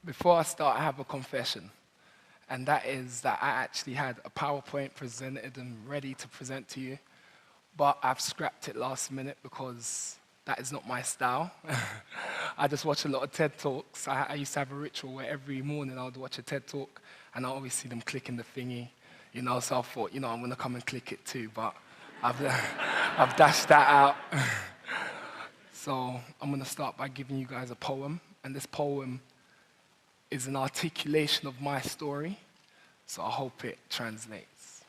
Before I start, I have a confession, and that is that I actually had a PowerPoint presented and ready to present to you, but I've scrapped it last minute because that is not my style. I just watch a lot of TED Talks. I used to have a ritual where every morning I would watch a TED Talk, and I always see them clicking the thingy, so I thought, I'm going to come and click it too, but I've dashed that out. So I'm going to start by giving you guys a poem, and this poem is an articulation of my story, so I hope it translates.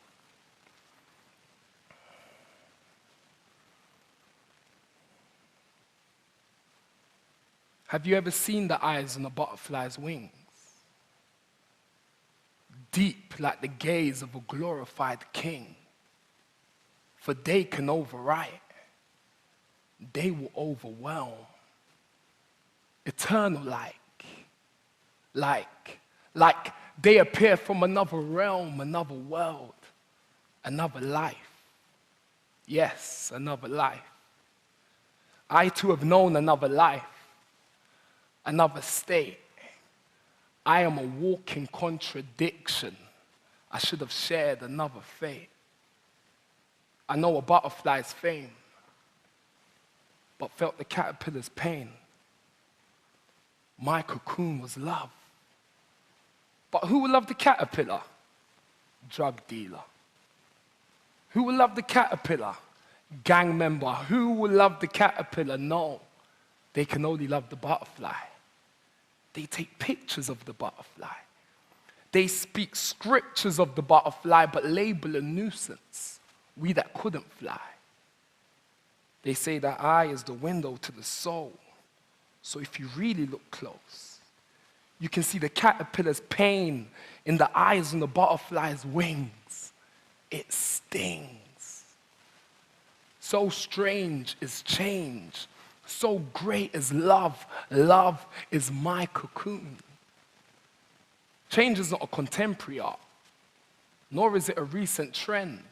Have you ever seen the eyes on a butterfly's wings? Deep like the gaze of a glorified king. For they can overwrite. They will overwhelm. Eternal like they appear from another realm, another world, another life. Yes, another life. I too have known another life, another state. I am a walking contradiction. I should have shared another fate. I know a butterfly's fame, but felt the caterpillar's pain. My cocoon was love. But who will love the caterpillar? Drug dealer. Who will love the caterpillar? Gang member. Who will love the caterpillar? No, they can only love the butterfly. They take pictures of the butterfly. They speak scriptures of the butterfly, but label a nuisance, we that couldn't fly. They say that eye is the window to the soul. So if you really look close, you can see the caterpillar's pain in the eyes on the butterfly's wings. It stings. So strange is change. So great is love. Love is my cocoon. Change is not a contemporary art, nor is it a recent trend.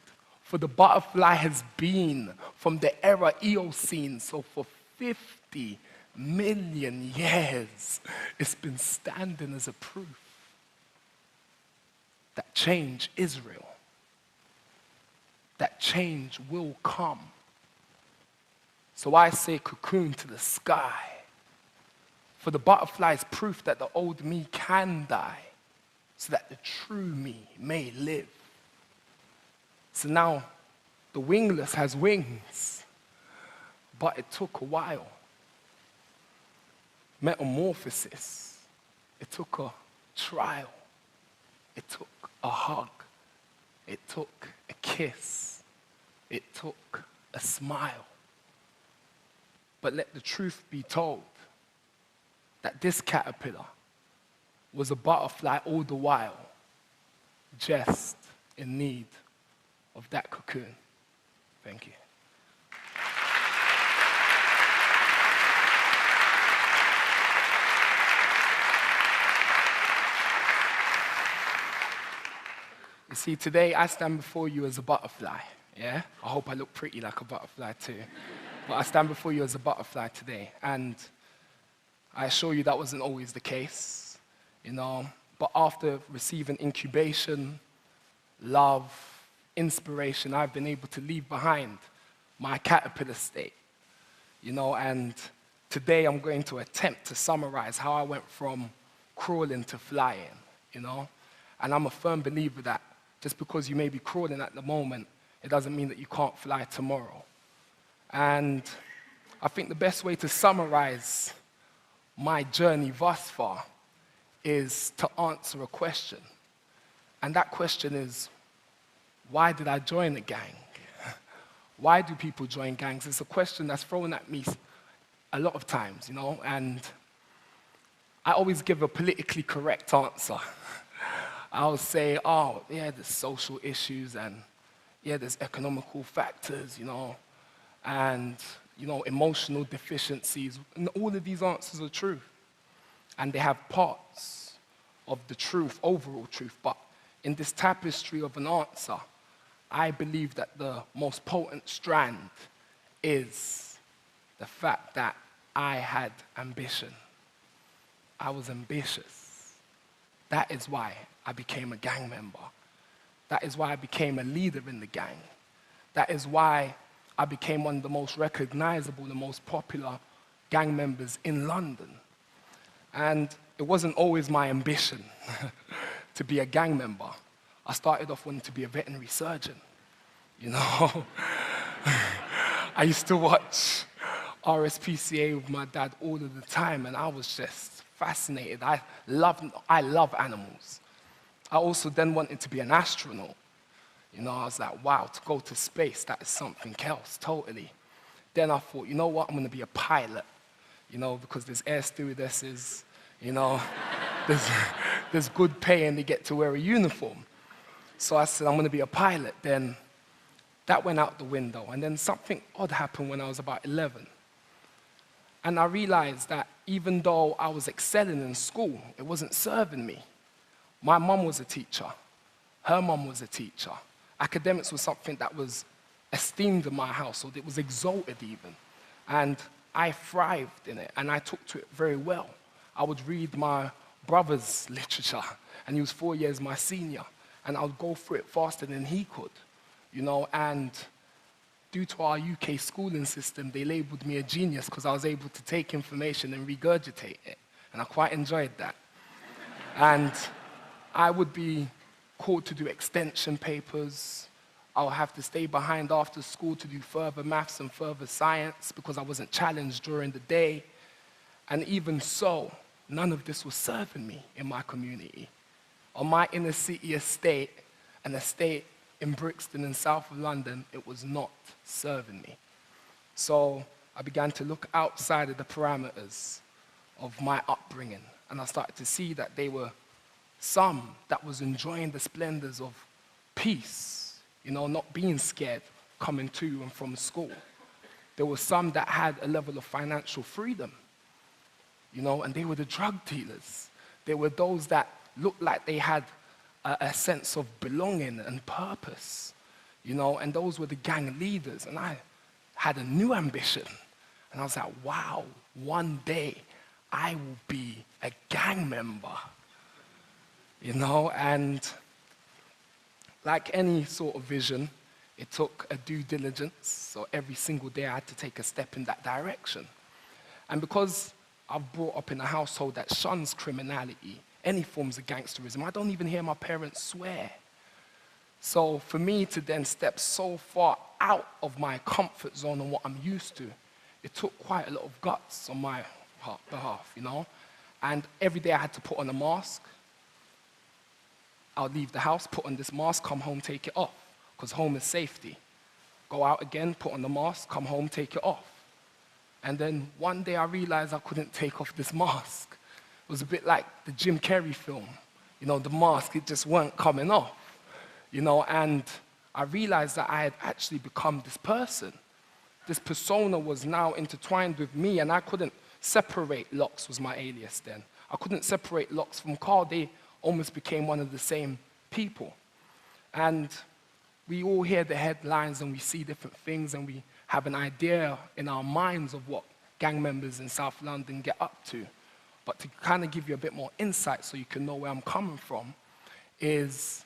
For the butterfly has been from the era Eocene, so for 50 million years, it's been standing as a proof that change is real, that change will come. So I say cocoon to the sky, for the butterfly is proof that the old me can die, so that the true me may live. So now the wingless has wings, but it took a while. Metamorphosis, it took a trial, it took a hug, it took a kiss, it took a smile. But let the truth be told that this caterpillar was a butterfly all the while, just in need of that cocoon. Thank you. You see, today I stand before you as a butterfly, yeah? I hope I look pretty like a butterfly too. But I stand before you as a butterfly today, and I assure you that wasn't always the case, But after receiving incubation, love, inspiration, I've been able to leave behind my caterpillar state, And today I'm going to attempt to summarize how I went from crawling to flying, And I'm a firm believer that just because you may be crawling at the moment, it doesn't mean that you can't fly tomorrow. And I think the best way to summarize my journey thus far is to answer a question. And that question is, why did I join a gang? Why do people join gangs? It's a question that's thrown at me a lot of times, And I always give a politically correct answer. I'll say, oh, yeah, there's social issues, and yeah, there's economical factors, and, emotional deficiencies. And all of these answers are true. And they have parts of the truth, overall truth. But in this tapestry of an answer, I believe that the most potent strand is the fact that I had ambition. I was ambitious. That is why I became a gang member. That is why I became a leader in the gang. That is why I became one of the most recognizable, the most popular gang members in London. And it wasn't always my ambition to be a gang member. I started off wanting to be a veterinary surgeon, you know? I used to watch RSPCA with my dad all of the time, and I was just fascinated. I love animals. I also then wanted to be an astronaut. You know, I was like, wow, to go to space, that is something else, totally. Then I thought, you know what, I'm gonna be a pilot, you know, because there's air stewardesses, you know, there's good pay and they get to wear a uniform. So I said, I'm gonna be a pilot. Then that went out the window, and then something odd happened when I was about 11. And I realized that even though I was excelling in school, it wasn't serving me. My mum was a teacher. Her mum was a teacher. Academics was something that was esteemed in my household. It was exalted even. And I thrived in it, and I took to it very well. I would read my brother's literature, and he was 4 years my senior, and I would go through it faster than he could, you know, and due to our UK schooling system, they labeled me a genius because I was able to take information and regurgitate it, and I quite enjoyed that. And I would be called to do extension papers. I'll have to stay behind after school to do further maths and further science because I wasn't challenged during the day. And even so, none of this was serving me in my community. On my inner city estate, an estate in Brixton in south of London, it was not serving me. So I began to look outside of the parameters of my upbringing, and I started to see that they were some that was enjoying the splendors of peace, you know, not being scared coming to and from school. There were some that had a level of financial freedom, you know, and they were the drug dealers. There were those that looked like they had a sense of belonging and purpose, you know, and those were the gang leaders. And I had a new ambition. And I was like, wow, one day I will be a gang member, you know. And like any sort of vision, it took a due diligence. So every single day I had to take a step in that direction. And because I've brought up in a household that shuns criminality, any forms of gangsterism, I don't even hear my parents swear. So for me to then step so far out of my comfort zone and what I'm used to, it took quite a lot of guts on my behalf, you know? And every day I had to put on a mask. I'll leave the house, put on this mask, come home, take it off, because home is safety. Go out again, put on the mask, come home, take it off. And then one day I realized I couldn't take off this mask. It was a bit like the Jim Carrey film. You know, the mask, it just weren't coming off. You know, and I realized that I had actually become this person. This persona was now intertwined with me, and I couldn't separate Locks was my alias then. I couldn't separate Locks from Karl. They almost became one of the same people. And we all hear the headlines and we see different things and we have an idea in our minds of what gang members in South London get up to. But to kind of give you a bit more insight so you can know where I'm coming from, is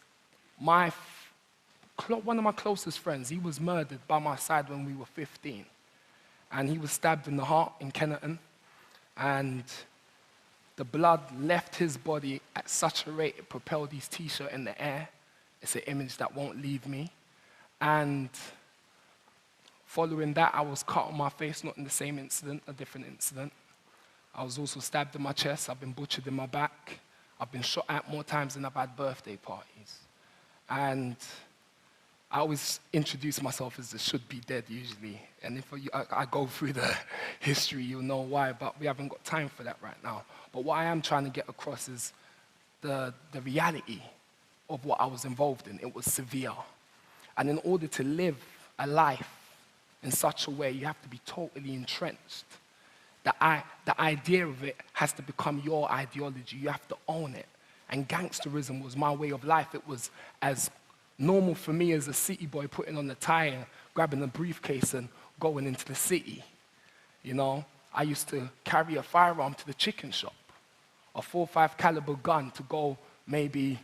one of my closest friends, he was murdered by my side when we were 15. And he was stabbed in the heart in Kennerton. And the blood left his body at such a rate it propelled his t-shirt in the air. It's an image that won't leave me. And following that, I was cut on my face, not in the same incident, a different incident. I was also stabbed in my chest. I've been butchered in my back. I've been shot at more times than I've had birthday parties. And I always introduce myself as the should be dead usually. And if I go through the history, you'll know why, but we haven't got time for that right now. But what I am trying to get across is the reality of what I was involved in. It was severe. And in order to live a life in such a way, you have to be totally entrenched. The idea of it has to become your ideology. You have to own it. And gangsterism was my way of life. It was as normal for me as a city boy putting on a tie and grabbing a briefcase and going into the city. You know, I used to carry a firearm to the chicken shop, a .45 caliber gun to go maybe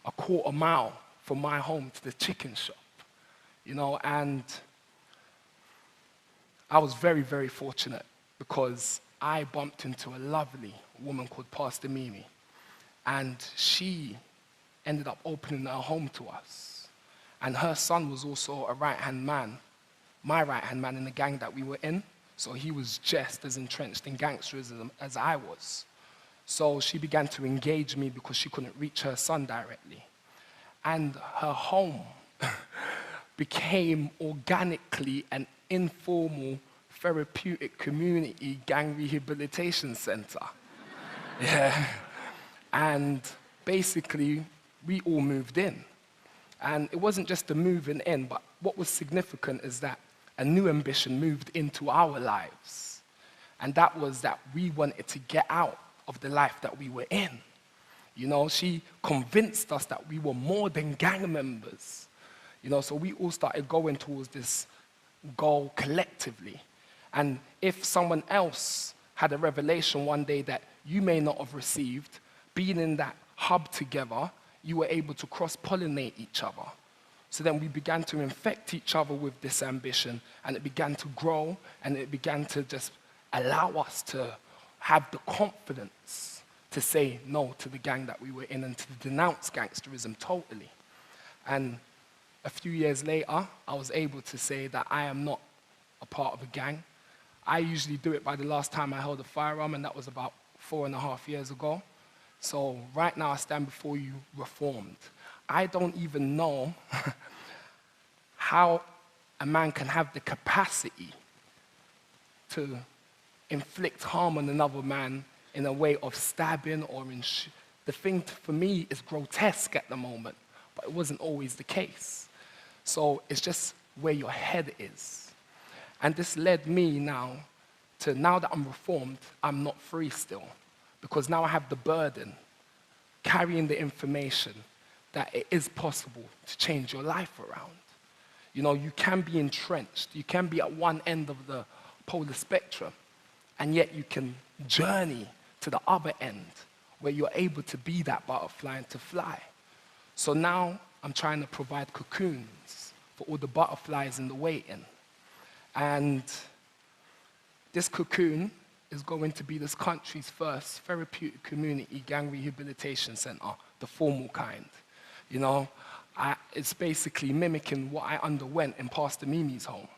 a quarter mile from my home to the chicken shop, and I was very, very fortunate because I bumped into a lovely woman called Pastor Mimi, and she ended up opening her home to us. And her son was also a right-hand man, my right-hand man in the gang that we were in, so he was just as entrenched in gangsterism as I was. So she began to engage me because she couldn't reach her son directly. And her home became organically an informal therapeutic community gang rehabilitation center. Yeah. And basically, we all moved in. And it wasn't just the moving in, but what was significant is that a new ambition moved into our lives. And that was that we wanted to get out of the life that we were in. She convinced us that we were more than gang members. So we all started going towards this goal collectively. And if someone else had a revelation one day that you may not have received, being in that hub together, you were able to cross-pollinate each other. So then we began to infect each other with this ambition, and it began to grow, and it began to just allow us to have the confidence to say no to the gang that we were in and to denounce gangsterism totally. And a few years later, I was able to say that I am not a part of a gang. I usually do it by the last time I held a firearm, and that was about 4.5 years ago. So right now I stand before you reformed. I don't even know how a man can have the capacity to inflict harm on another man in a way of stabbing or the thing for me is grotesque at the moment, but it wasn't always the case. So it's just where your head is. And this led me now that I'm reformed, I'm not free still. Because now I have the burden, carrying the information that it is possible to change your life around. You can be entrenched, you can be at one end of the polar spectrum, and yet you can journey to the other end where you're able to be that butterfly and to fly. So now I'm trying to provide cocoons for all the butterflies in the waiting. And this cocoon is going to be this country's first therapeutic community gang rehabilitation center, the formal kind. It's basically mimicking what I underwent in Pastor Mimi's home,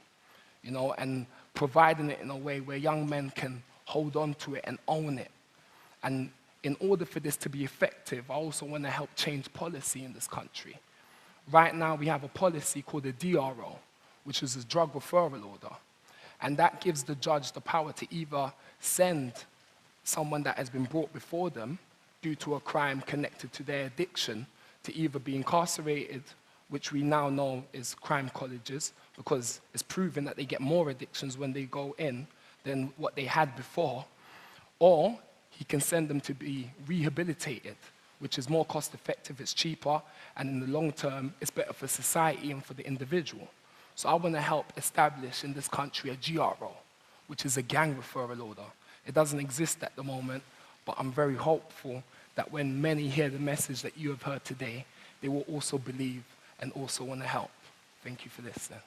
and providing it in a way where young men can hold on to it and own it. And in order for this to be effective, I also want to help change policy in this country. Right now, we have a policy called a DRO, which is a drug referral order. And that gives the judge the power to either send someone that has been brought before them due to a crime connected to their addiction to either be incarcerated, which we now know is crime colleges, because it's proven that they get more addictions when they go in than what they had before, or he can send them to be rehabilitated, which is more cost effective, it's cheaper, and in the long term, it's better for society and for the individual. So I want to help establish in this country a GRO, which is a gang referral order. It doesn't exist at the moment, but I'm very hopeful that when many hear the message that you have heard today, they will also believe and also want to help. Thank you for listening.